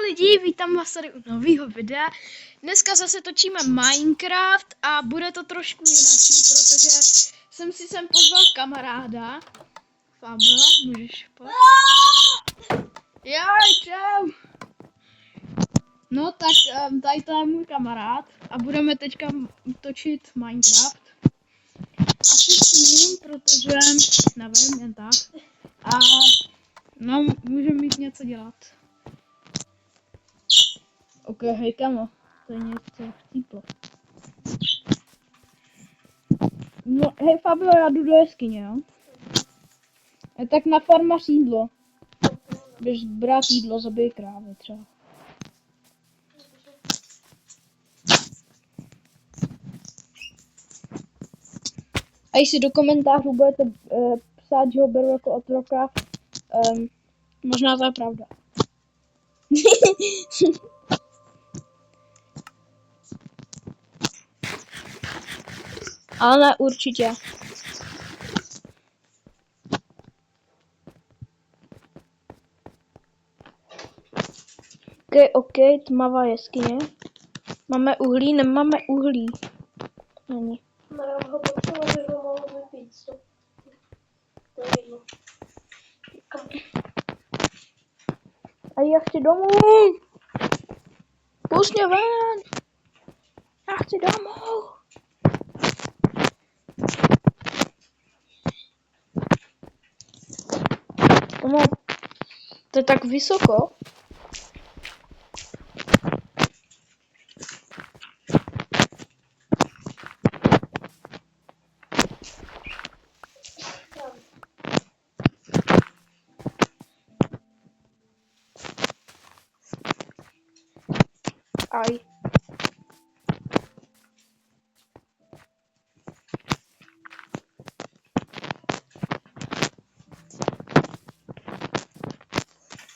lidi, vítám vás tady u nového videa. Dneska zase točíme Minecraft a bude to trošku jinak, protože jsem si sem pozval kamaráda. Fabio, můžeš pojď. Jaj, čau. No tak tady to je můj kamarád a budeme teďka točit Minecraft. Asi s ním, protože nevím, jen tak. A no, můžeme mít něco dělat. Ok, hej kamo, to je něco chcíplo. No, hej Fabio, já jdu do jeskyně, jo? Tak na farmař jídlo. Běž brát jídlo, zabij krávy třeba. A jestli do komentářů budete psát, že ho beru jako otroka, možná to je pravda. Ale ne, určitě. Ok, tmavá jeskyně. Máme uhlí, nemáme uhlí. Není. No já ho potřebuji, že ho mohu vypít. To je jedno. A já chci domů! Pust mě ven! Já chci domů! Tomo, to je tak vysoko. Aj.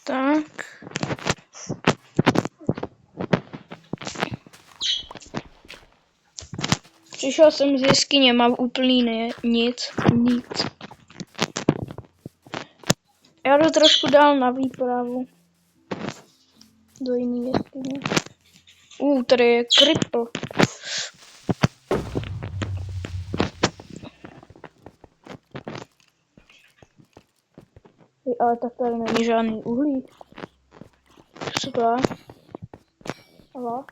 Tak. Přišel jsem z jeskyně, mám úplný nic. Já jdu trošku dál na výpravu. Do jiné jeskyně. Tady je kripl. Ale tak tady není žádný uhlí. Co to je? Ala?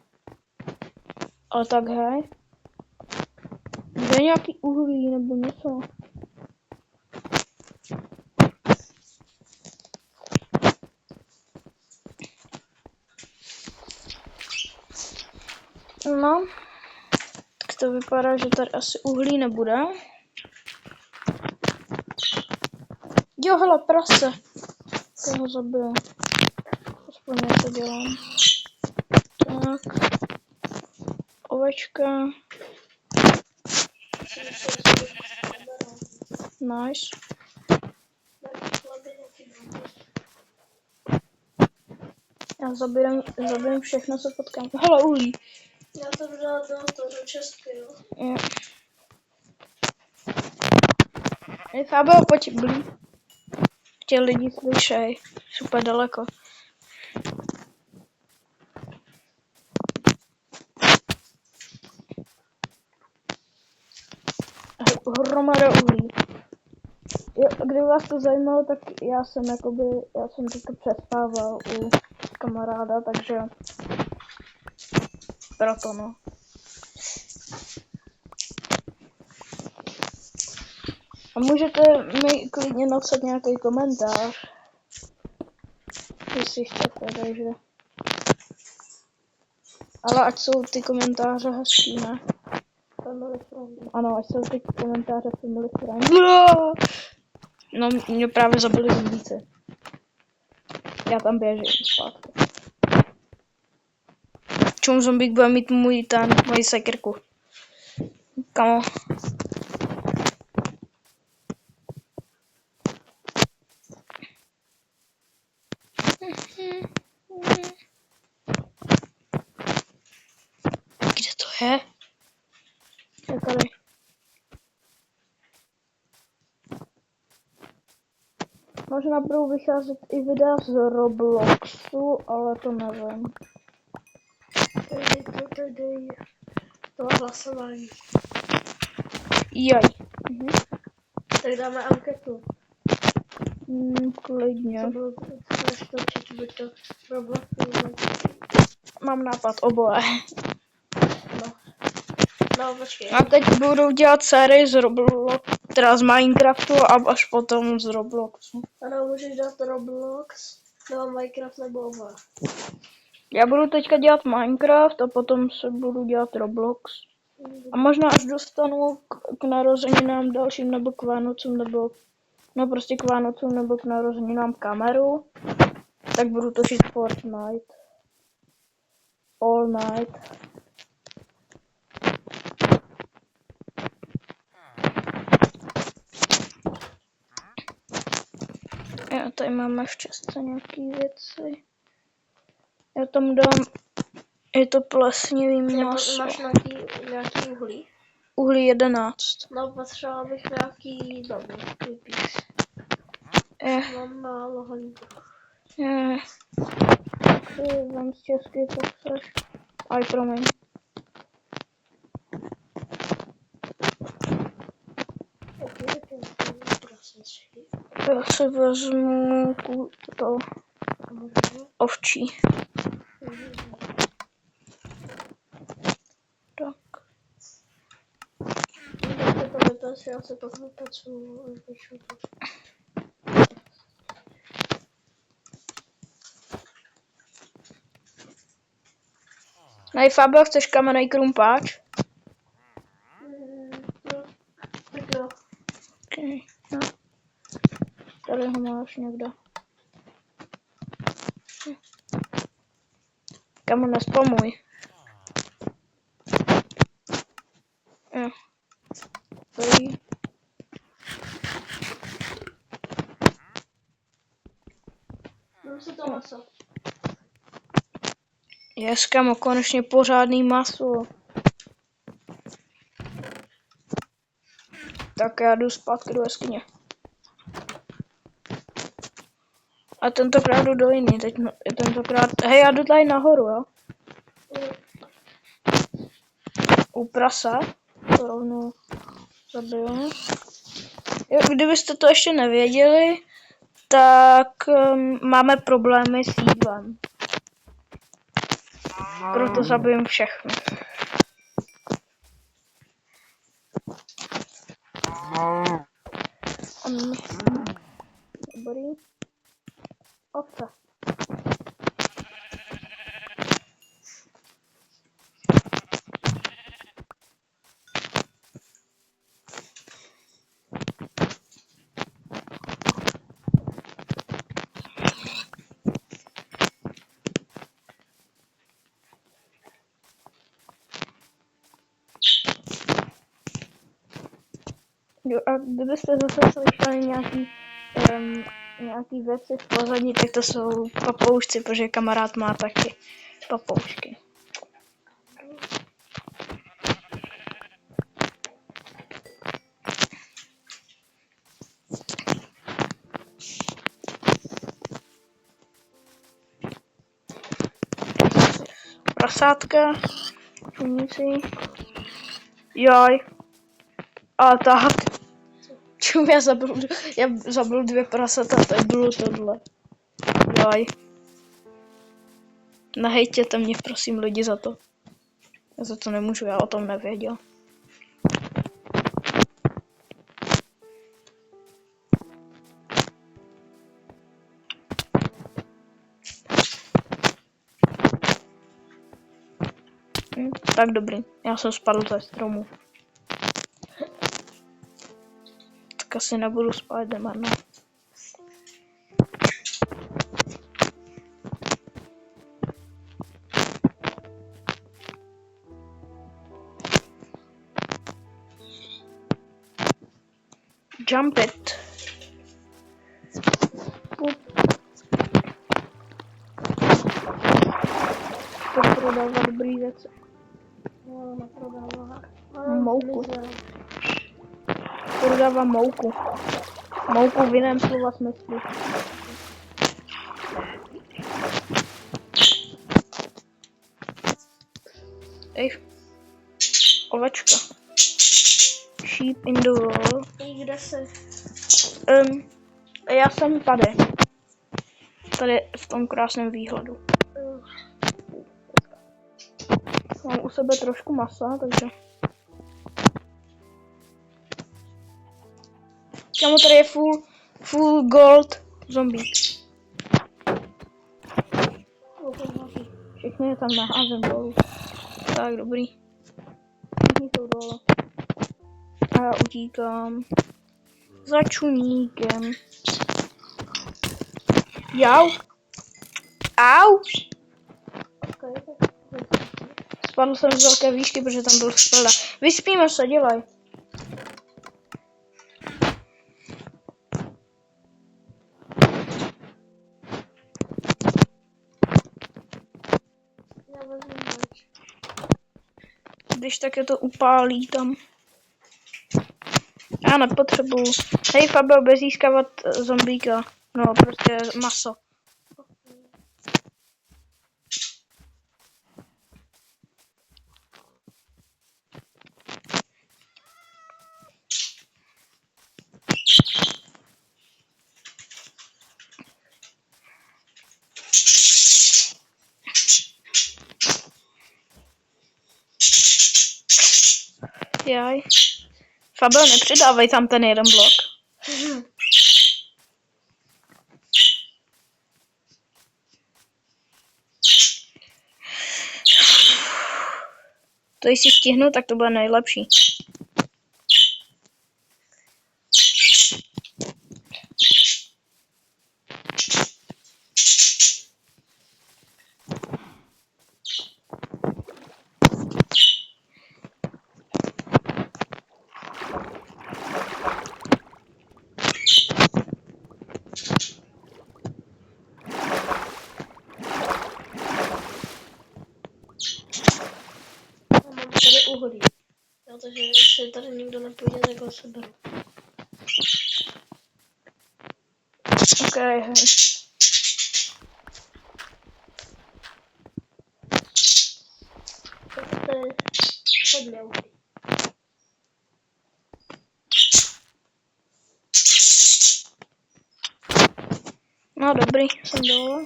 Ale tak hej. Kde je nějaký uhlí nebo něco? No. Tak to vypadá, že tady asi uhlí nebude. Jo, hele, prase. To ho zabiju. Aspoň já to dělám. Tak. Ovečka. Nice. Já zabijím všechno, co potkám. Hele, uhlí. Já to dala do čestky, jo. Jo. Fabio, pojď blíž. Tě lidi slyšej. Super daleko. Hromada uhlí. Jo, kdyby vás to zajímalo, tak já jsem teďka přespával u kamaráda, takže proto no. A můžete mi klidně napsat nějaký komentář, jestli chcete, takže. Ale ať jsou ty komentáře hezký, ne? Family friendly. Ano, ať jsou ty komentáře family friendly. No, mě právě zabili zvíce. Já tam běžím zpátky. Čum zombík bude mít moji sekirku. Kamo. Kde to je? Tady. No možná budou vycházet i videa z Robloxu, ale to nevím. Tady to hlasování. Jaj. Mhm. Tak dáme anketu. Klidně. Co bylo, co budeš točit, buď to Roblox, nebo... Mám nápad oboje. No. No, počkej. A teď budu dělat sérii z Robloxu, teda z Minecraftu a až potom z Robloxu. Ano, můžeš dát Roblox, nebo Minecraft, nebo oba. Já budu teďka dělat Minecraft a potom se budu dělat Roblox. A možná až dostanu k narozeninám dalším nebo k Vánocům nebo no prostě k Vánocům nebo k narozeninám kameru, tak budu točit Fortnite. All night. Já tady máme v České nějaký věci. Já tam dám, je to plesnivý maso. Máš nějaký uhlí? Uhlí 11. No, potřeboval bych nějaký dobu, vypíš. Mám málo honíků. Tak si vem z česky, co chceš. Aj, promiň. Já si vezmu to ovčí. Tak. Já se potom vypíšu. Fabio, chceš kamenný krumpáč? No, tak jo. Okay, no. Tady ho máš někde. Kamu nespamuj. Jo. Tady. Mám si to maso. Yes, kamo, konečně pořádný maso. Tak já jdu zpátky do jeskyně. A tentokrát jdu do jiný, hej, já jdu tady nahoru, jo? U prasa, to rovnou zabiju. Jo, kdybyste to ještě nevěděli, tak máme problémy s jídlem. Proto zabijím všechny. Dobrý. Ovce. Jo, a kdybyste zase slyšeli nějaký věci v pozadí, tak to jsou papoušci, protože kamarád má taky papoušky. Prasátka, čumící, jaj, a tak. Čum, já zabil 2 prasata, to bylo tohle. Jaj. Nehejtěte mě, prosím, lidi, za to. Já za to nemůžu, já o tom nevěděl. Tak dobrý, já jsem spadl ze stromu. Tak asi nebudu spát, nemarno. Jump it. To prodává dobrý věci. No, neprodává. Mouku. Prodává mouku. Mouku v jiném slova smyslu. Ej, ovečka. Sheep in the wall. Kde se? Já jsem tady. Tady v tom krásném výhledu. Mám u sebe trošku masa, takže... Kámo, tady je full gold zombie. Všechny je tam naházem dolů. Tak, dobrý. Všichni jsou dole. A já utíkám. Za čuníkem. Jau. Au. Spadl jsem z velké výšky, protože tam byl spada. Vyspíme se, dělaj. Když tak je to upálí tam. Já nepotřebuju. Hej, Fabio, bude získávat zombíka. No, prostě maso. Jaj. Fabio, nepřidávej tam ten jeden blok. To jestli stihnu, tak to bude nejlepší. Tady uhlí. Jo, takže když se tady nikdo nepůjde, tak ho seberu. Ok, hej. Tak to je hodně uhlí. No dobrý, jsem dole.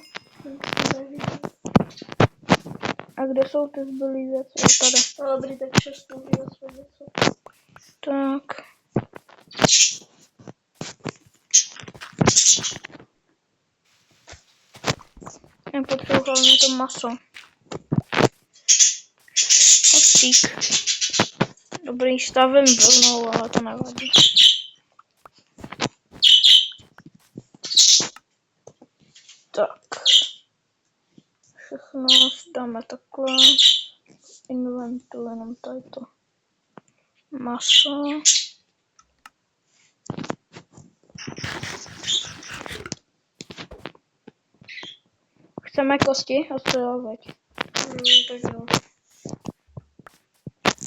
A kde jsou ty zbylý věci? Jo, tady. No dobrý, tak 6 uhlí aspoň něco. Tak. Já potřebuji hlavně to maso. Hostík. Dobrý, stavím vlnou, ale to nevadí. Tak. Všechno dáme takhle. Inventu, jenom tady to. Maso. Chceme kosti? Asi jo, veď. Tak jo.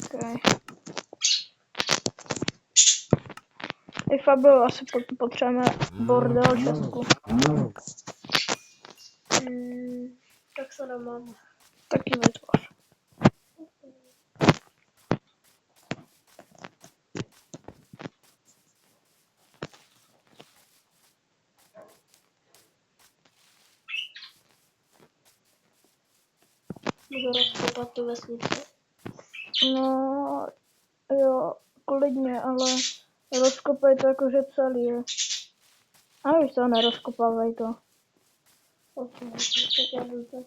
Okay. Ty Fabio, asi potřebujeme bordel čestku. Tak se nemám. Taky vytvoř. Můžu rozkopat tu vesnici. No, jo, klidně, ale rozkopej to jakože celý je. A už to nerozkopávej to. Ok, tak já jdu tak.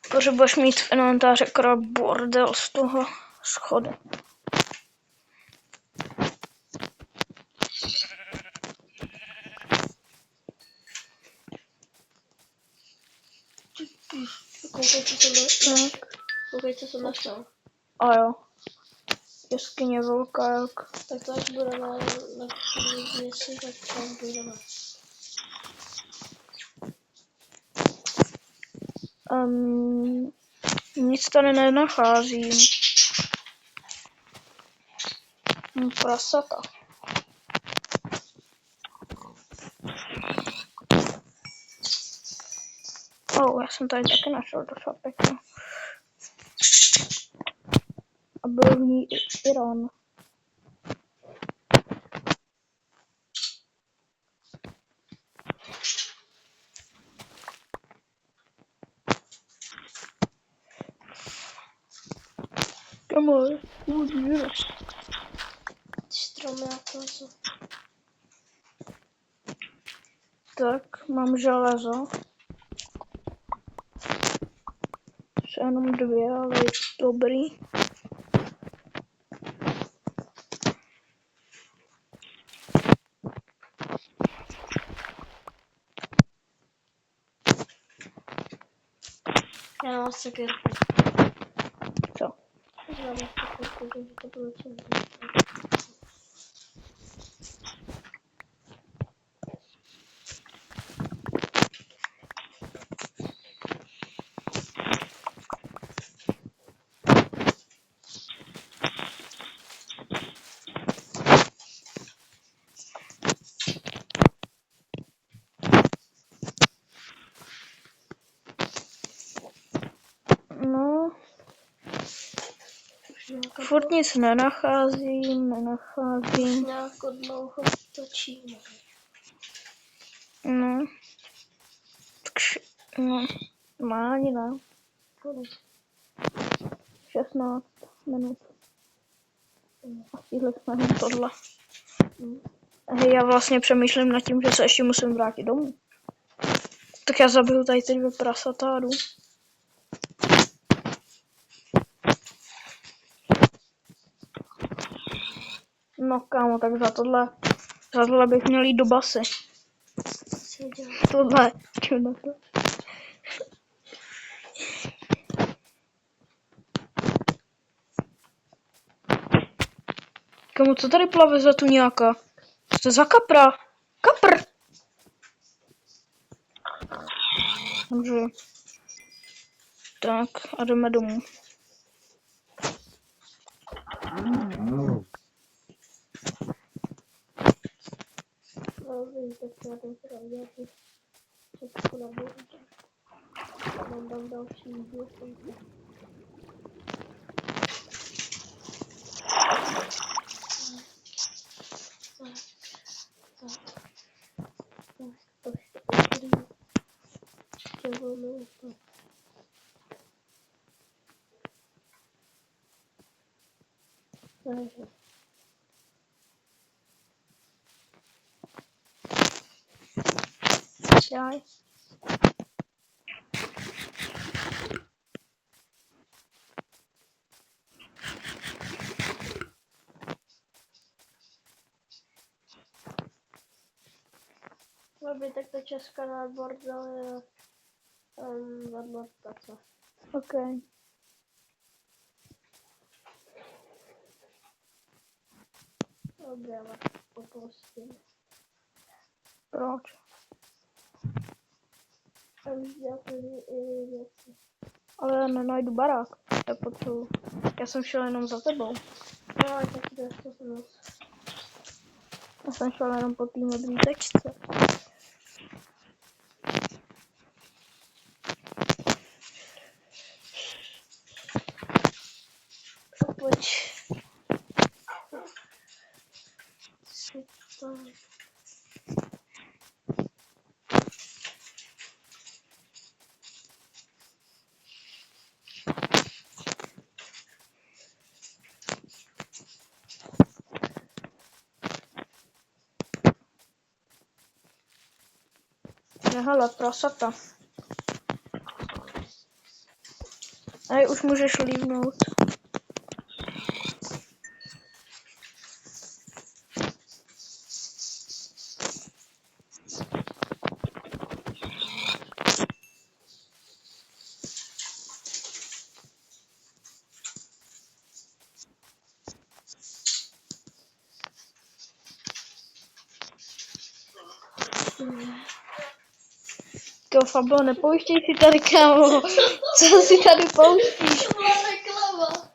Protože budeš mít v inventáři akorát bordel z toho schodu. Koukej, co jsem našel. A jo. Jeskyně velká jak. Tak to až bude na měsíc, tak tam půjdeme. Nic tady nenacházím. prasata. Já jsem tady taky našel docela pěkně. A byl v ní i Irán. Kamoj, můžu. Stromy jako jsou. Tak, mám železo. Jsou jenom 2, ale je dobrý. Já mám sekirku. Co? Já mám sekirku, takže to bylo čím. No, furt nic nenacházím. Nějako dlouho točíme. No. No, má ani ne. Kolik? 16 minut. A stihli jsme hned tohle. Hej, já vlastně přemýšlím nad tím, že se ještě musím vrátit domů. Tak já zabiju tady ty 2 prasata a jdu. No kámo, tak za tohle bych měl jít do basy. Co dělá? Tohle, čo na to? Kámo, co tady plave za tu nějaká? Co to je za kapra? Kapr! Dobře. Tak, a jdeme domů. No, víte, co já tam teda udělat. Všechno na bohu. Mám tam další vídeo. Jaj. Aby tak ta česká nábordel je adaptace. OK. Dobré, ale opustím. Proč? A už dělám i věci. Ale já nenajdu barák. Tak potřebuji. Já jsem šel jenom za tebou. No, ale tak to je to moc. Já jsem šel jenom po té modré tečce. Pojď. Si to... Hele, prasata. Hej, už můžeš lívnout. To Fabio, nepouštěj si tady, kámo. Co si tady pouštíš? To byla reklama.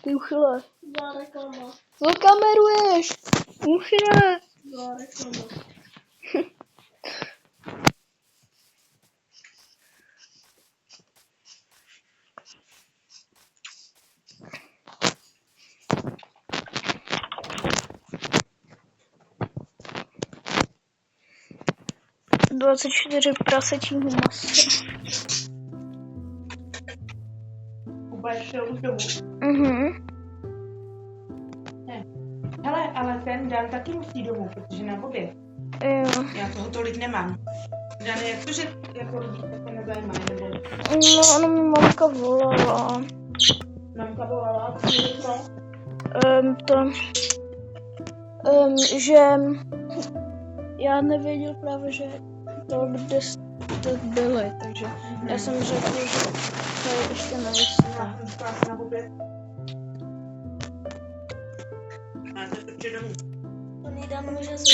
Ty uchyle. Za reklama. Co kameruješ? Už ne. Za reklama. Dvacet 24 prasetího masa. Kuba je šel už domů. Hele, ale ten Dan taky musí domů, protože na oběd. Jo. Já toho tolik nemám. Dan, jak to, že jako lidi to se nezajímají, nebo No, ano, mi mamka volala. mamka volala, co mi řekla? Že já nevěděl právě, že to, kde jste byli, takže já jsem řekl, že to je ještě nejistý. Já jsem říkala na oběd. Ale to je určitě domů. To nejde, může se